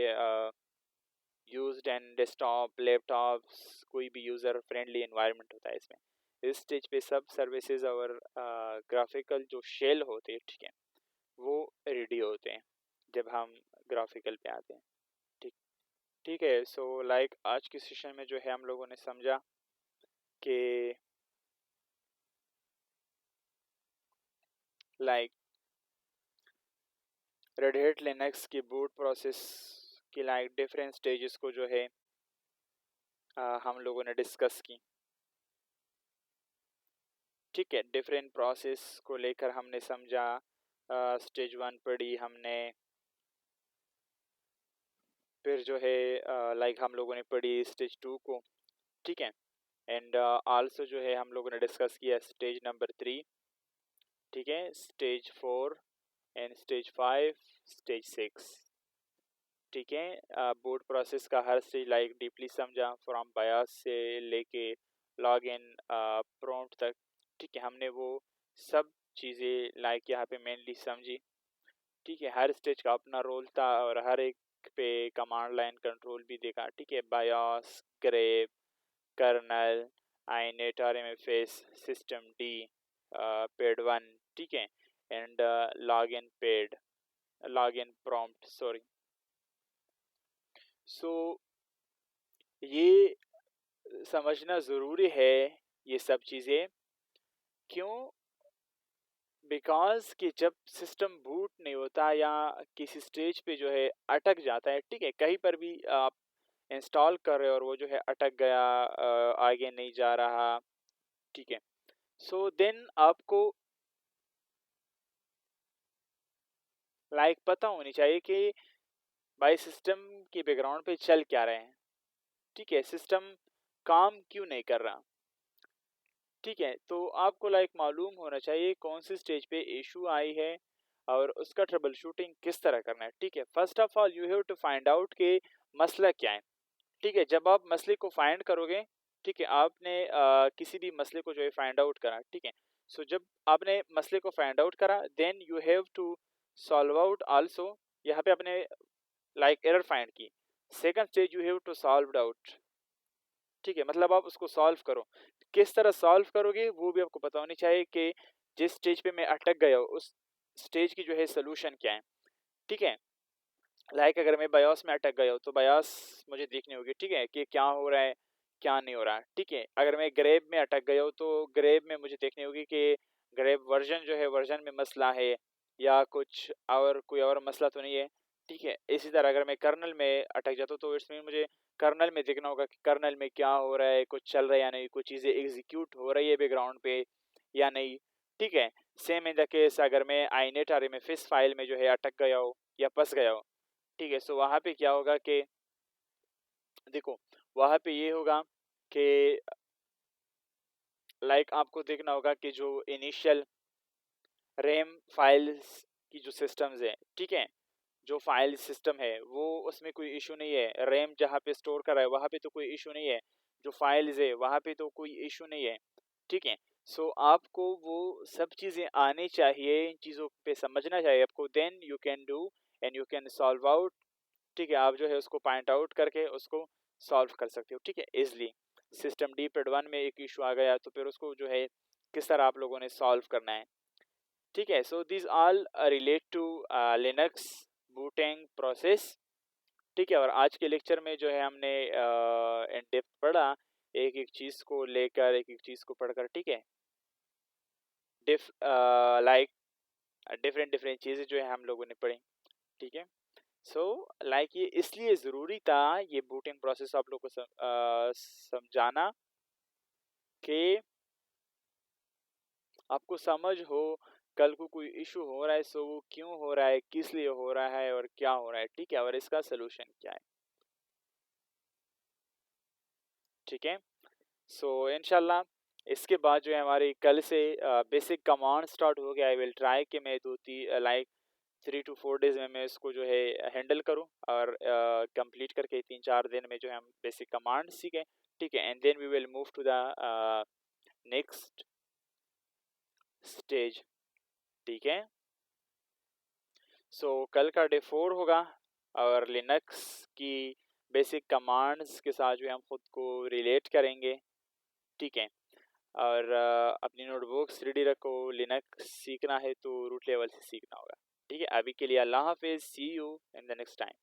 यूज्ड एंड डेस्कटॉप लैपटॉप्स कोई भी यूज़र फ्रेंडली एनवायरनमेंट होता है इसमें। इस स्टेज पे सब सर्विसेज और ग्राफिकल जो शेल होते हैं, ठीक है, वो रेडी होते हैं जब हम ग्राफिकल पे आते हैं। ठीक ठीक है, सो लाइक आज के सेशन में जो है हम लोगों ने समझा कि लाइक रेड हैट लिनक्स की बूट प्रोसेस की लाइक डिफरेंट स्टेजेस को जो है हम लोगों ने डिस्कस की। ठीक है, डिफरेंट प्रोसेस को लेकर हमने समझा। स्टेज 1 पढ़ी हमने, फिर जो है लाइक हम लोगों ने पढ़ी स्टेज 2 को। ठीक है, एंड आल्सो जो है हम लोगों ने डिस्कस किया स्टेज नंबर 3। ठीक है, स्टेज 4 एंड स्टेज 5, स्टेज 6। ठीक है, बोर्ड प्रोसेस का हर स्टेज लाइक डीपली समझा, फ्रॉम बायस से लेके लॉग इन प्रॉम्प्ट तक। ठीक है, हमने वो सब चीज़ें लाइक यहाँ पे मेनली समझी। ठीक है, हर स्टेज का अपना रोल था और हर एक पे कमांड लाइन कंट्रोल भी देखा। ठीक है, BIOS, GRUB, kernel, init, RMFS, systemd, PID 1। ठीक है, and log in prompt, sorry. So ये समझना ज़रूरी है ये सब चीज़ें। क्यों? बिकॉज कि जब सिस्टम बूट नहीं होता या किसी स्टेज पे जो है अटक जाता है, ठीक है, कहीं पर भी आप इंस्टॉल कर रहे हो और वो जो है अटक गया, आगे नहीं जा रहा। ठीक है, सो देन आपको लाइक पता होनी चाहिए कि भाई सिस्टम के बैकग्राउंड पे चल क्या रहे हैं। ठीक है, सिस्टम काम क्यों नहीं कर रहा। ठीक है, तो आपको लाइक मालूम होना चाहिए कौन सी स्टेज पे इशू आई है और उसका ट्रबल शूटिंग किस तरह करना है। ठीक है, first of all you have to find out कि मसला क्या है। ठीक है, जब आप मसले को फाइंड करोगे, ठीक है, आपने किसी भी मसले को जो है फाइंड आउट करा। ठीक है, सो जब आपने मसले को फाइंड आउट करा, then you have to solve out also. यहाँ पे आपने लाइक एरर फाइंड की, second stage you have to solve out. ठीक है, मतलब आप उसको सॉल्व करो। किस तरह सॉल्व करोगे वो भी आपको पता होनी चाहिए कि जिस स्टेज पे मैं अटक गया हूँ उस स्टेज की जो है सोल्यूशन क्या है। ठीक है, लाइक अगर मैं बायोस में अटक गया हूँ तो बायोस मुझे देखनी होगी। ठीक है, कि क्या हो रहा है क्या नहीं हो रहा है। ठीक है, अगर मैं ग्रेब में अटक गया हूँ तो ग्रेब में मुझे देखनी होगी कि ग्रेब वर्जन जो है वर्जन में मसला है या कुछ और कोई और मसला तो नहीं है। ठीक है, इसी तरह अगर मैं कर्नल में अटक जाता हूँ तो इसमें मुझे कर्नल में देखना होगा कि कर्नल में क्या हो रहा है, कुछ चल रहा है या नहीं, कुछ चीज़ें एग्जीक्यूट हो रही है बैकग्राउंड पे या नहीं। ठीक है, सेम इन द केस अगर मैं आईनेट आरएमएफएस फाइल में जो है अटक गया हो या फंस गया हो। ठीक है, सो वहाँ पे क्या होगा कि देखो वहाँ पे ये होगा कि लाइक आपको देखना होगा कि जो इनिशियल रैम फाइल्स की जो सिस्टम्स है, ठीक है, जो फाइल सिस्टम है वो उसमें कोई इशू नहीं है। रैम जहाँ पे स्टोर कर रहा है वहाँ पे तो कोई इशू नहीं है, जो फाइल्स है वहाँ पे तो कोई इशू नहीं है। ठीक है, सो आपको वो सब चीज़ें आनी चाहिए, इन चीज़ों पे समझना चाहिए आपको, then you can do and you can solve out. ठीक है, आप जो है उसको पॉइंट आउट करके उसको सॉल्व कर सकते हो। ठीक है, इजली सिस्टम डी पेड 1 में एक इशू आ गया तो फिर उसको जो है किस तरह आप लोगों ने सॉल्व करना है। ठीक है, so this all relate to Linux booting process. ठीक है, और आज के लेक्चर में जो है हमने इन डेप्थ पढ़ा, एक एक चीज़ को लेकर, एक एक चीज़ को पढ़कर। ठीक है, डिफ लाइक डिफरेंट डिफरेंट चीज़ें जो है हम लोगों ने पढ़ी। ठीक है, सो लाइक ये इसलिए ज़रूरी था ये बूटिंग प्रोसेस आप लोग को समझाना कि आपको समझ हो कल को कोई इशू हो रहा है सो वो क्यों हो रहा है, किस लिए हो रहा है और क्या हो रहा है। ठीक है, और इसका सोल्यूशन क्या है। ठीक है, सो इंशाल्लाह इसके बाद जो है हमारी कल से बेसिक कमांड स्टार्ट हो गया। आई विल ट्राई कि मैं लाइक 3 to 4 डेज में मैं इसको जो है हैंडल करूं और कंप्लीट करके 3-4 दिन में जो है हम बेसिक कमांड सीखें। ठीक है, and then we will move to the next stage. ठीक है, सो कल का डे 4 होगा और लिनक्स की बेसिक कमांड्स के साथ जो है हम खुद को रिलेट करेंगे। ठीक है, और अपनी नोटबुक्स रेडी रखो, लिनक्स सीखना है तो रूट लेवल से सीखना होगा। ठीक है, अभी के लिए अल्लाह हाफिज़, see you in the next time.